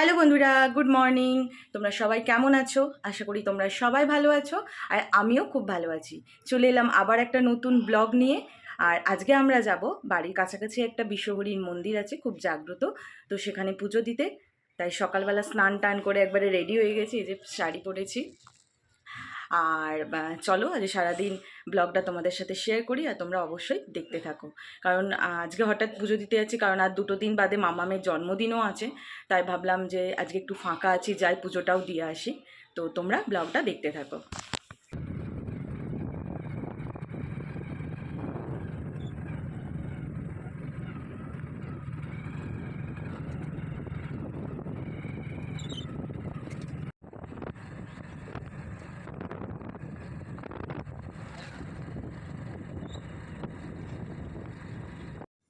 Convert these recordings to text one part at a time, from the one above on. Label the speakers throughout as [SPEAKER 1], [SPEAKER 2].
[SPEAKER 1] Hello বন্ধুরা, good morning. তোমরা সবাই কেমন আছো? আশা করি তোমরা সবাই ভালো আছো, আর আমিও খুব ভালো আছি। চলে এলাম আবার একটা নতুন ব্লগ নিয়ে। আর আজকে আমরা যাব বাড়ির কাছাকাছি একটা বিশ্বহরিণ মন্দির আছে, খুব জাগ্রত। তো সেখানে পুজো দিতে। তাই সকালবেলা স্নান টান করে একবারে রেডি হয়ে গেছি, এই যে শাড়ি পরেছি। আর চলো আজ সারাদিন ব্লগটা তোমাদের সাথে শেয়ার করি, আর তোমরা অবশ্যই দেখতে থাকো। কারণ আজকে হঠাৎ পুজো দিতে যাচ্ছি, কারণ আর 2 দিন বাদে মামামের জন্মদিনও আছে। তাই ভাবলাম যে আজকে একটু ফাঁকা আছি, যাই পুজোটাও দিয়ে আসি। তো তোমরা ব্লগটা দেখতে থাকো।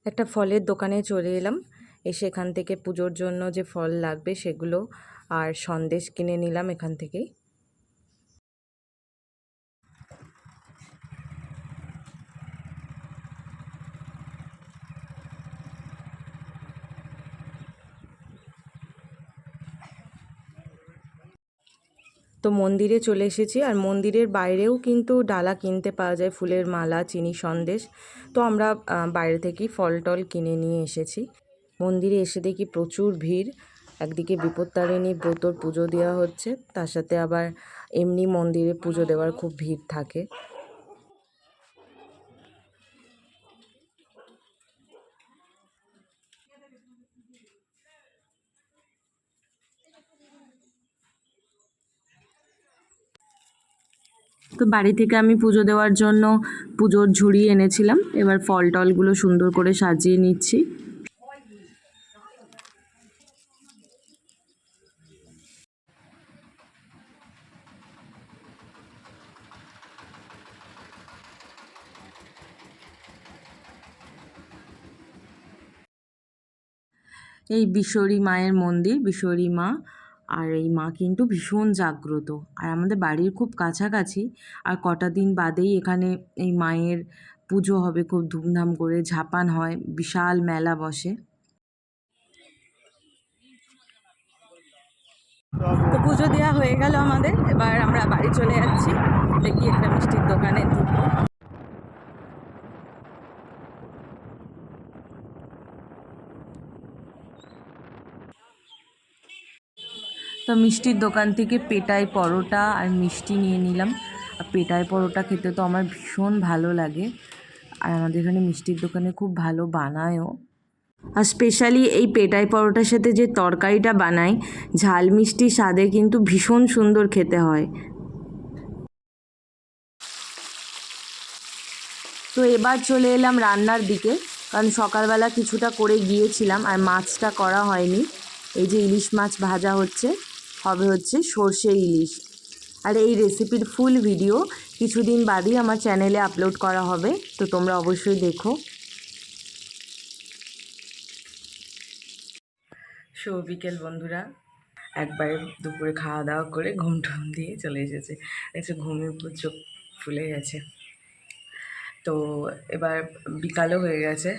[SPEAKER 1] একটা ফলের দোকানে চলে এলাম, এসে এখান থেকে পুজোর জন্য যে ফল লাগবে সেগুলো আর সন্দেশ কিনে নিলাম এখান থেকেই। তো মন্দিরে চলে এসেছি, আর মন্দিরের বাইরেও কিন্তু ডালা কিনতে পাওয়া যায়, ফুলের মালা, চিনি সন্দেশ। তো আমরা বাইরে থেকেই ফল টল কিনে নিয়ে এসেছি। মন্দিরে এসে দেখি প্রচুর ভিড়। একদিকে বিপত্তারিণী ব্রতর পুজো দেওয়া হচ্ছে, তার সাথে আবার এমনি মন্দিরে পুজো দেওয়ার খুব ভিড় থাকে। তো বাড়ি থেকে আমি পুজো দেওয়ার জন্য পুজোর ঝুড়ি এনেছিলাম, এবার ফল টলগুলো সুন্দর করে সাজিয়ে নিচ্ছি। এই বিশ্বরী মায়ের মন্দির, বিশ্বরী মা। আর এই মা কিন্তু ভীষণ জাগ্রত, আর আমাদের বাড়ির খুব কাছাকাছি। আর কটা দিন বাদেই এখানে এই মায়ের পুজো হবে, খুব ধুমধাম করে ঝাপান হয়, বিশাল মেলা বসে। তো পুজো দেওয়া হয়ে গেল আমাদের, এবার আমরা বাড়ি চলে যাচ্ছি। দেখি একটা মিষ্টির দোকানে ঢুকবো। তো মিষ্টির দোকান থেকে পেটাই পরোটা আর মিষ্টি নিয়ে নিলাম। আর পেটাই পরোটা খেতে তো আমার ভীষণ ভালো লাগে, আর আমাদের এখানে মিষ্টির দোকানে খুব ভালো বানায়ও। আর স্পেশালি এই পেটাই পরোটার সাথে যে তরকারিটা বানায়, ঝাল মিষ্টি স্বাদে কিন্তু ভীষণ সুন্দর খেতে হয়। তো এবার চলে এলাম রান্নার দিকে, কারণ সকালবেলা কিছুটা করে গিয়েছিলাম আর মাছটা করা হয়নি। এই যে ইলিশ মাছ ভাজা হচ্ছে, হবে হচ্ছে সর্ষে ইলিশ। আর এই রেসিপির ফুল ভিডিও কিছুদিন বাদেই আমার চ্যানেলে আপলোড করা হবে, তো তোমরা অবশ্যই দেখো। শুভ বিকেল বন্ধুরা। একবারে দুপুরে খাওয়া দাওয়া করে ঘুম টুম দিয়ে চলে এসেছে, একটু ঘুমিয়ে চোখ ফুলে গেছে। তো এবার বিকালও হয়ে গেছে।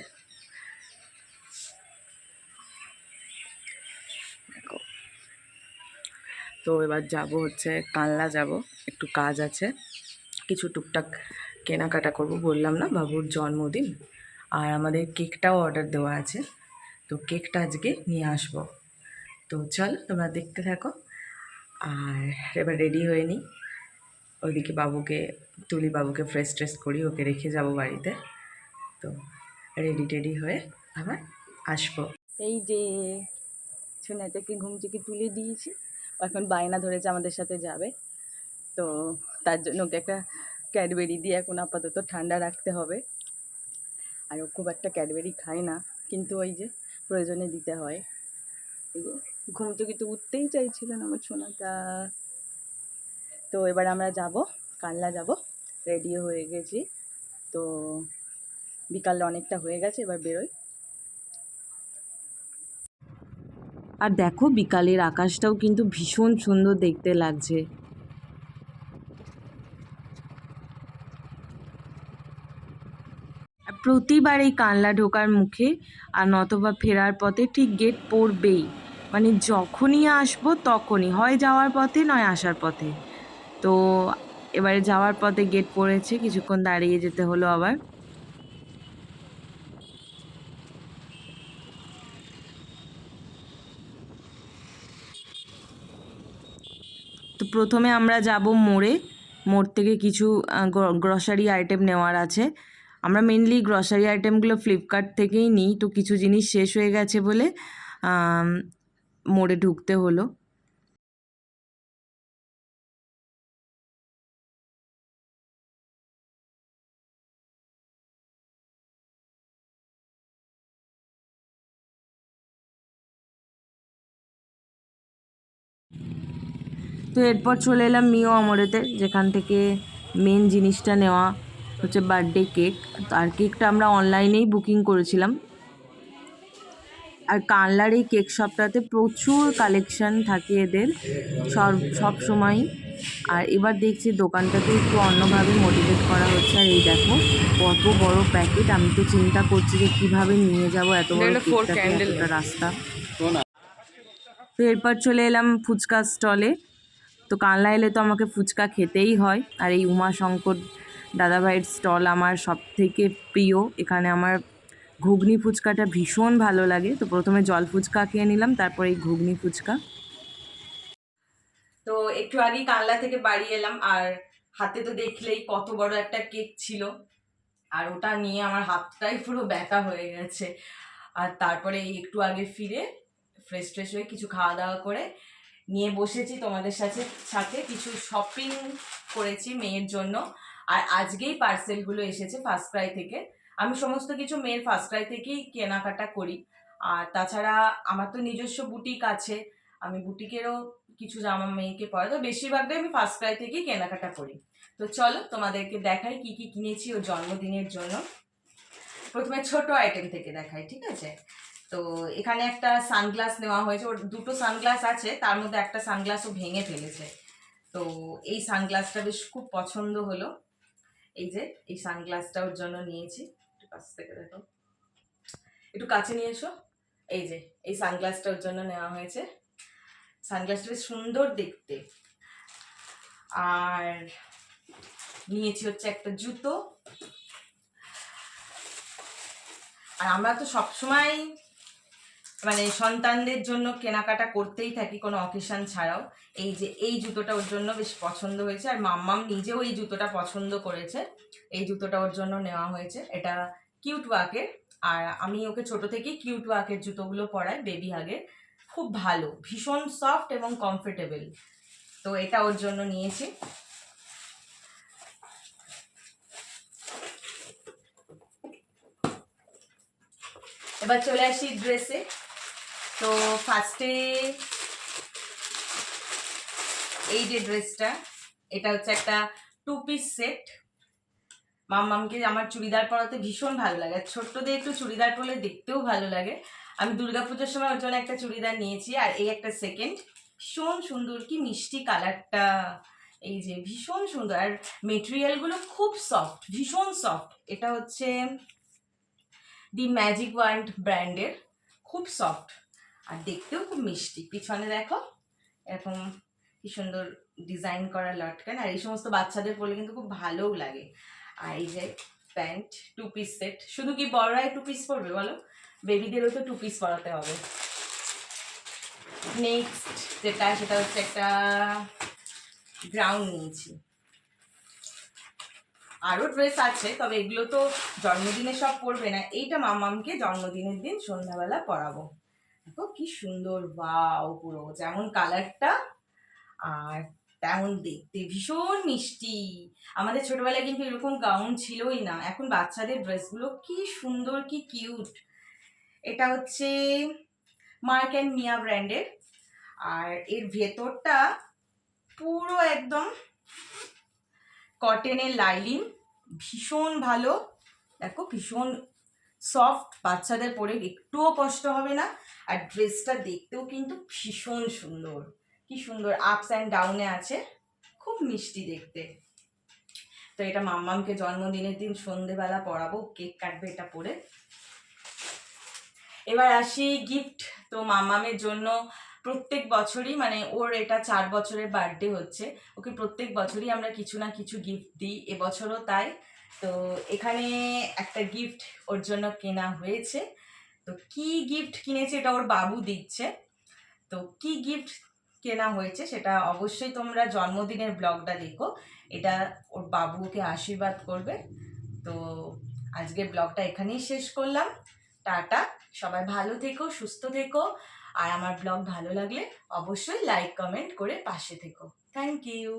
[SPEAKER 1] তো এবার যাব হচ্ছে কানলা যাব, একটু কাজ আছে, কিছু টুকটাক কেনাকাটা করব। বললাম না বাবুর জন্মদিন, আর আমাদের কেকটাও অর্ডার দেওয়া আছে। তো কেকটা আজকে নিয়ে আসব। তো চল তোমরা দেখতে থাকো। আর এবার রেডি হয়ে নিই, ওইদিকে বাবুকে তুলি, বাবুকে ফ্রেশ ট্রেশ করি, ওকে রেখে যাব বাড়িতে। তো রেডি টেডি হয়ে আবার আসবো। এই যে সোনাটাকে ঘুম থেকে তুলে দিয়েছি, এখন বায়না ধরেছে আমাদের সাথে যাবে। তো তার জন্য ওকে একটা ক্যাডবেরি দিয়ে এখন আপাতত ঠান্ডা রাখতে হবে। আর ও খুব একটা ক্যাডবেরি খায় না, কিন্তু ওই যে প্রয়োজনে দিতে হয়। এই যে ঘুম থেকে তো উঠতেই চাইছিল না আমার সোনাটা। তো এবার আমরা যাব, কালনা যাব, রেডিও হয়ে গেছি। তো বিকাল অনেকটা হয়ে গেছে, এবার বেরোই। আর দেখো বিকালের আকাশটাও কিন্তু ভীষণ সুন্দর দেখতে লাগছে। প্রতিবার এই কানলা ঢোকার মুখে আর নতবা ফেরার পথে ঠিক গেট পড়বেই, মানে যখনই আসবো তখনই, হয় যাওয়ার পথে নয় আসার পথে। তো এবারে যাওয়ার পথে গেট পড়েছে, কিছুক্ষণ দাঁড়িয়ে যেতে হলো আবার। তো প্রথমে আমরা যাব মোড়ে, মোড় থেকে কিছু গ্রসারি আইটেম নেওয়ার আছে। আমরা মেনলি গ্রসারি আইটেমগুলো ফ্লিপকার্ট থেকেই নিই, তো কিছু জিনিস শেষ হয়ে গেছে বলে মোড়ে ঢুকতে হলো। তো এরপর চলে এলাম মিও আমরেতে, যেখান থেকে মেন জিনিসটা নেওয়া হচ্ছে বার্থডে কেক। আর কেকটা আমরা অনলাইনেই বুকিং করেছিলাম। আর কানলার এই কেক শপটাতে প্রচুর কালেকশন থাকে এদের সব সময়ই। আর এবার দেখছি দোকানটাকে একটু অন্যভাবে মোটিভেট করা হচ্ছে। আর এই দেখো কত বড় প্যাকেট, আমি তো চিন্তা করছি যে কিভাবে নিয়ে যাব এত বড় কেকটাকে এতটা রাস্তা। তো এরপর চলে এলাম ফুচকা স্টলে। তো কানলা এলে তো আমাকে ফুচকা খেতেই হয়, আর এই উমাশঙ্কর দাদাভাইয়ের স্টল আমার সব থেকে প্রিয়। এখানে আমার ঘুগনি ফুচকাটা ভীষণ ভালো লাগে। তো প্রথমে জল ফুচকা খেয়ে নিলাম, তারপর এই ঘুগনি ফুচকা। তো একটু আগেই কানলা থেকে বাড়ি এলাম, আর হাতে তো দেখলেই কত বড় একটা কেক ছিল, আর ওটা নিয়ে আমার হাতটাই পুরো ব্যথা হয়ে গেছে। আর তারপরে একটু আগে ফিরে ফ্রেশ ট্রেশ হয়ে কিছু খাওয়া দাওয়া করে নিয়ে বসেছি তোমাদের সাথে সাথে কিছু শপিং করেছি মেয়ের জন্য। আর আজকেই পার্সেলগুলো এসেছে ফার্স্ট ক্রাই থেকে। আমি সমস্ত কিছু মেয়ের ফার্স্ট ক্রাই থেকেই কেনাকাটা করি। আর তাছাড়া আমার তো নিজস্ব বুটিক আছে, আমি বুটিকেরও কিছু জামা মেয়েকে পরে, তো বেশিরভাগটাই আমি ফার্স্ট ক্রাই থেকেই কেনাকাটা করি। তো চলো তোমাদেরকে দেখাই কি কি কিনেছি ওর জন্মদিনের জন্য। প্রথমে ছোট আইটেম থেকে দেখাই, ঠিক আছে? তো এখানে একটা সানগ্লাস নেওয়া হয়েছে, ওর দুটো সানগ্লাস আছে, তার মধ্যে একটা সানগ্লাসও ভেঙে ফেলেছে। তো এই সানগ্লাসটা বেশ খুব পছন্দ হলো। এই যে এই সানগ্লাসটা ওর জন্য নিয়েছি। একটু কাছ থেকে দেখো, একটু কাছে নিয়ে এসো। এই যে এই সানগ্লাসটা ওর জন্য নেওয়া হয়েছে। সানগ্লাসটা বেশ সুন্দর দেখতে। আর নিয়েছি হচ্ছে একটা জুতো। আর আমরা তো সবসময় মানে সন্তানদের জন্য কেনাকাটা করতেই থাকি কোনো অকেশন ছাড়াও। এই যে এই জুতোটা ওর জন্য বেশ পছন্দ হয়েছে, আর মাম্মাম নিজেও এই জুতোটা পছন্দ করেছে। এই জুতোটা ওর জন্য নেওয়া হয়েছে, এটা কিউট ওয়াকের। আর আমি ওকে ছোট থেকেই কিউট ওয়াকের জুতোগুলো পরাই, বেবি হাগের। খুব ভালো, ভীষণ সফট এবং কমফোর্টেবল। তো এটা ওর জন্য নিয়েছি। এবার চলে আসি ড্রেসে। তো ফার্স্টে এই যে ড্রেসটা, এটা হচ্ছে একটা 2 পিস সেট। মাম্মামকে আমার চুড়িদার পরাতে ভীষণ ভালো লাগে, আর ছোট্টদের একটু চুড়িদার পরলে দেখতেও ভালো লাগে। আমি দুর্গাপুজোর সময় ওর জন্য একটা চুড়িদার নিয়েছি, আর এই একটা সেকেন্ড। ভীষণ সুন্দর, কি মিষ্টি কালারটা, এই যে ভীষণ সুন্দর। আর মেটেরিয়ালগুলো খুব সফট, ভীষণ সফট। এটা হচ্ছে দি ম্যাজিক ওয়ান্ড ব্র্যান্ডের, খুব সফট আর দেখতেও খুব মিষ্টি। পিছনে দেখো এরকম কি সুন্দর ডিজাইন করা লটকান, আর এই সমস্ত বাচ্চাদের পরলে কিন্তু খুব ভালোও লাগে। আর এই যে প্যান্ট, 2 পিস সেট। শুধু কি বড়রাই 2 পিস পরবে বলো, বেবিদেরও তো 2 পিস পরাতে হবে। নেক্সট যেটা, সেটা হচ্ছে একটা গ্রাউন্ড নিয়েছি। আরও ড্রেস আছে, তবে এগুলো তো জন্মদিনে সব পরবে না। এইটা মামামকে জন্মদিনের দিন সন্ধ্যাবেলা পরাবো। দেখো কি সুন্দর, ওয়াও, পুরো যেমন কালারটা আর তেমন দেখতে, ভীষণ মিষ্টি। আমাদের ছোটবেলায় কিন্তু এরকম গাউন ছিলই না, এখন বাচ্চাদের ড্রেসগুলো কি সুন্দর, কি কিউট। এটা হচ্ছে মার্ক অ্যান্ড মিয়া ব্র্যান্ডের, আর এর ভেতরটা পুরো একদম কটনের লাইলিন, ভীষণ ভালো। দেখো ভীষণ সফট, বাচ্চাদের পরে একটুও কষ্ট হবে না। আর ড্রেসটা দেখতেও কিন্তু ভীষণ সুন্দর, কি সুন্দর আপস অ্যান্ড ডাউনে আছে, খুব মিষ্টি দেখতে। তো এটা মাম্মামকে জন্মদিনের দিন সন্ধেবেলা পরাবো, কেক কাটবে এটা পরে। এবার আসি গিফট। তো মামামের জন্য প্রত্যেক বছরই, মানে ওর এটা 4 বছরের বার্থডে হচ্ছে, ওকে প্রত্যেক বছরই আমরা কিছু না কিছু গিফট দিই, এবছরও তাই। তো এখানে একটা গিফট ওর জন্য কেনা হয়েছে। তো কি গিফট কিনেছে এটা ওর বাবু দিচ্ছে। তো কি গিফট কেনা হয়েছে সেটা অবশ্যই তোমরা জন্মদিনের ব্লগটা দেখো, এটা ওর বাবু ওকে আশীর্বাদ করবে। তো আজকের ব্লগটা এখানেই শেষ করলাম। টাটা, সবাই ভালো থেকো, সুস্থ থেকো, আর আমার ব্লগ ভালো লাগলে অবশ্যই লাইক কমেন্ট করে পাশে থেকো। Thank you.